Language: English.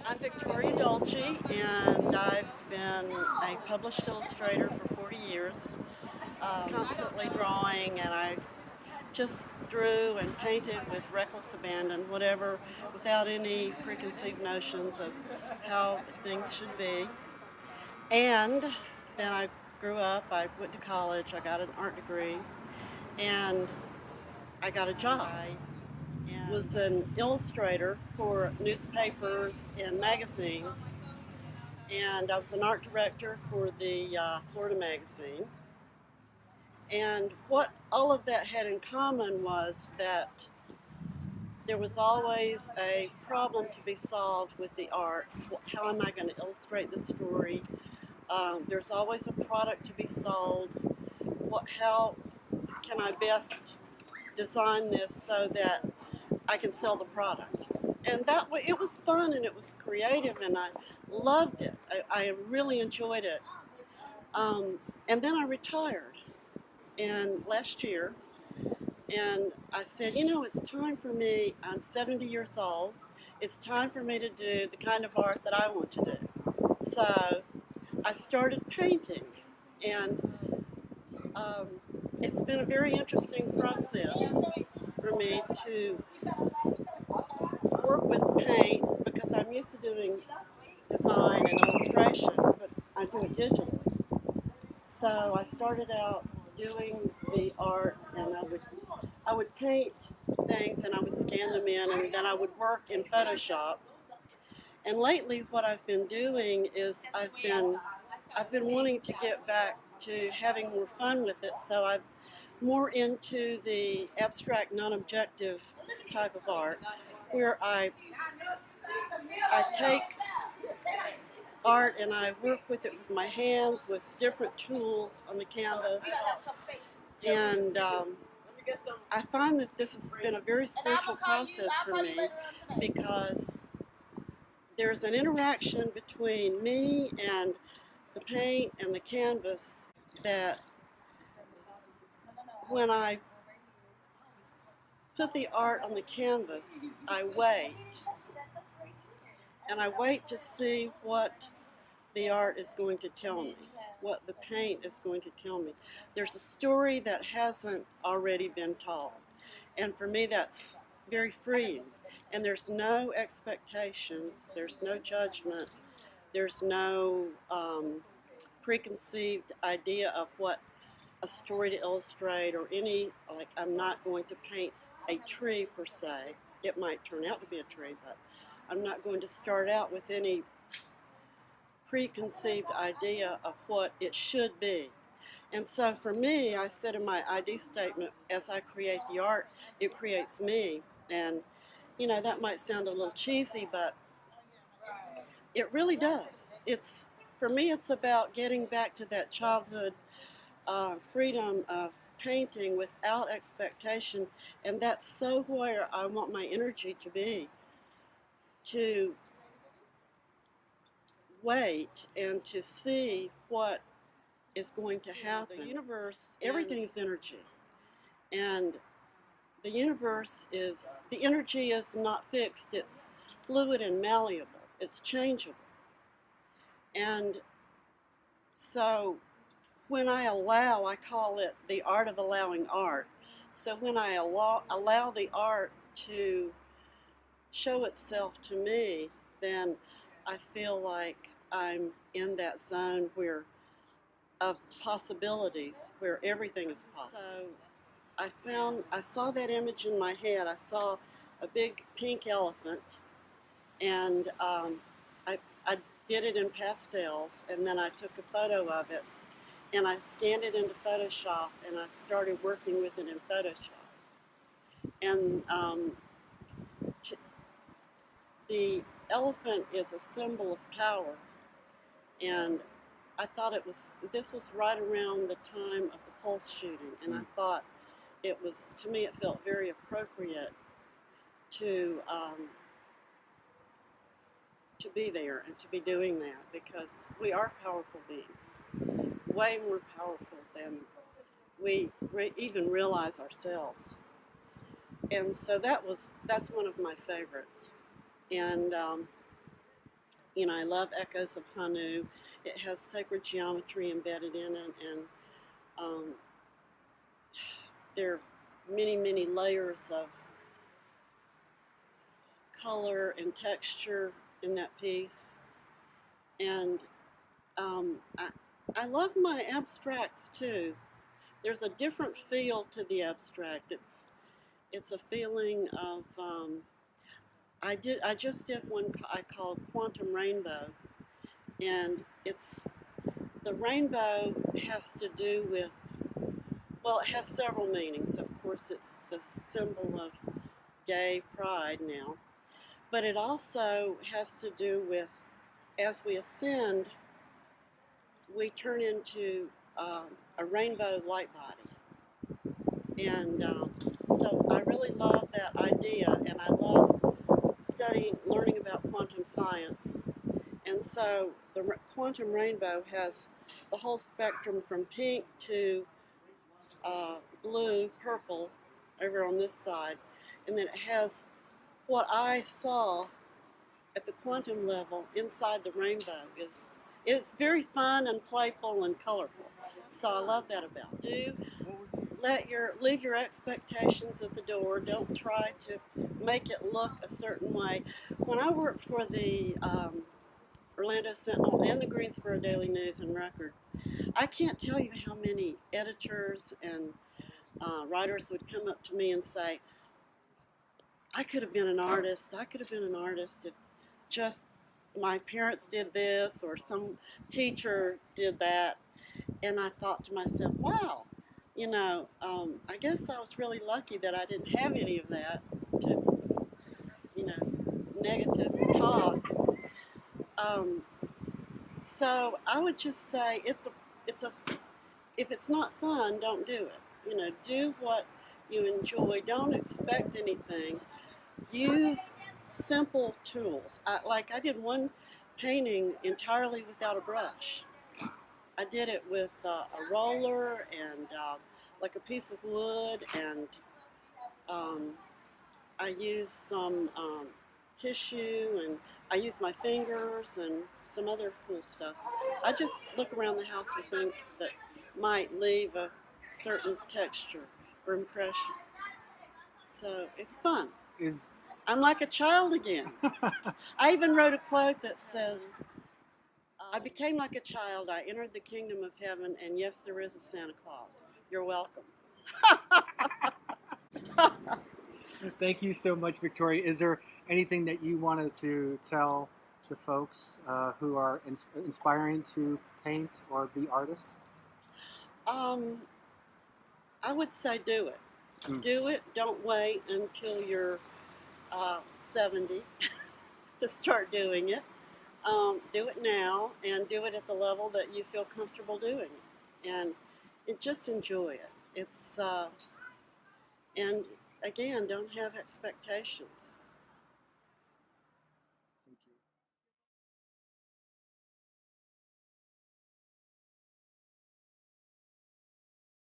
I'm Victoria Dolci, and I've been a published illustrator for 40 years. Constantly drawing, and I just drew and painted with reckless abandon, whatever, without any preconceived notions of how things should be. And then I grew up, I went to college, I got an art degree, and I got a job. I was an illustrator for newspapers and magazines, and I was an art director for the Florida magazine. And what all of that had in common was that there was always a problem to be solved with the art. How am I going to illustrate the story? There's always a product to be sold. How can I best design this so that I can sell the product? And that way, it was fun and it was creative, and I loved it. I really enjoyed it. Um, and then I retired, and last year, and I said, it's time for me. I'm 70 years old. It's time for me to do the kind of art that I want to do. So I started painting, and um, it's been a very interesting process for me to work with paint because I'm used to doing design and illustration, but I do it digitally. So I started out doing the art, and I would paint things and I would scan them in, and then I would work in Photoshop. And lately, what I've been doing is I've been wanting to get back to having more fun with it. So I'm more into the abstract, non-objective type of art, where I take art and I work with it with my hands, with different tools on the canvas, and I find that this has been a very spiritual process for me because there's an interaction between me and the paint and the canvas that when I put the art on the canvas, I wait. And I wait to see what the art is going to tell me, what the paint is going to tell me. There's a story that hasn't already been told. And for me, that's very freeing. And there's no expectations, there's no judgment, there's no preconceived idea of what a story to illustrate or like, I'm not going to paint a tree per se. It might turn out to be a tree, but I'm not going to start out with any preconceived idea of what it should be. And so for me, I said in my ID statement, as I create the art, it creates me. And, that might sound a little cheesy, but it really does. For me, it's about getting back to that childhood freedom of painting without expectation. And that's so where I want my energy to be, to wait and to see what is going to happen. The universe, everything is energy. And the energy is not fixed, it's fluid and malleable, it's changeable. And so when I allow, I call it the art of allowing art. So when I allow the art to show itself to me, then I feel like I'm in that zone of possibilities, where everything is possible. So I saw that image in my head. I saw a big pink elephant, and I did it in pastels, and then I took a photo of it, and I scanned it into Photoshop, and I started working with it in Photoshop. And the elephant is a symbol of power, and I thought this was right around the time of the Pulse shooting, and I thought to me, it felt very appropriate to be there and to be doing that, because we are powerful beings, way more powerful than we even realize ourselves. And so that's one of my favorites. And I love Echoes of Hanu. It has sacred geometry embedded in it, and um, there are many, many layers of color and texture in that piece. And I love my abstracts too. There's a different feel to the abstract. It's a feeling of I just did one I called Quantum Rainbow, and it's the rainbow has to do with, well, it has several meanings. Of course, it's the symbol of gay pride now, but it also has to do with, as we ascend, we turn into a rainbow light body. And so I really love that idea, and I love learning about quantum science. And so the quantum rainbow has the whole spectrum from pink to blue, purple over on this side. And then it has what I saw at the quantum level inside the rainbow it's very fun and playful and colorful. So I love that about it. Leave your expectations at the door. Don't try to make it look a certain way. When I worked for the Orlando Sentinel and the Greensboro Daily News and Record, I can't tell you how many editors and writers would come up to me and say, I could have been an artist. I could have been an artist if just my parents did this or some teacher did that. And I thought to myself, wow, I guess I was really lucky that I didn't have any of that to, negative talk. Um, so I would just say if it's not fun, don't do it. Do what you enjoy. Don't expect anything. Use simple tools. I did one painting entirely without a brush. I did it with a roller and like a piece of wood, and um, I used some tissue, and I used my fingers and some other cool stuff. I just look around the house for things that might leave a certain texture or impression. So it's fun. I'm like a child again. I even wrote a quote that says, I became like a child. I entered the kingdom of heaven, and yes, there is a Santa Claus. You're welcome. Thank you so much, Victoria. Is there anything that you wanted to tell the folks who are inspiring to paint or be artists? I would say do it. Do it. Don't wait until you're 70 to start doing it. Do it now, and do it at the level that you feel comfortable doing it, and just enjoy it. And again, don't have expectations.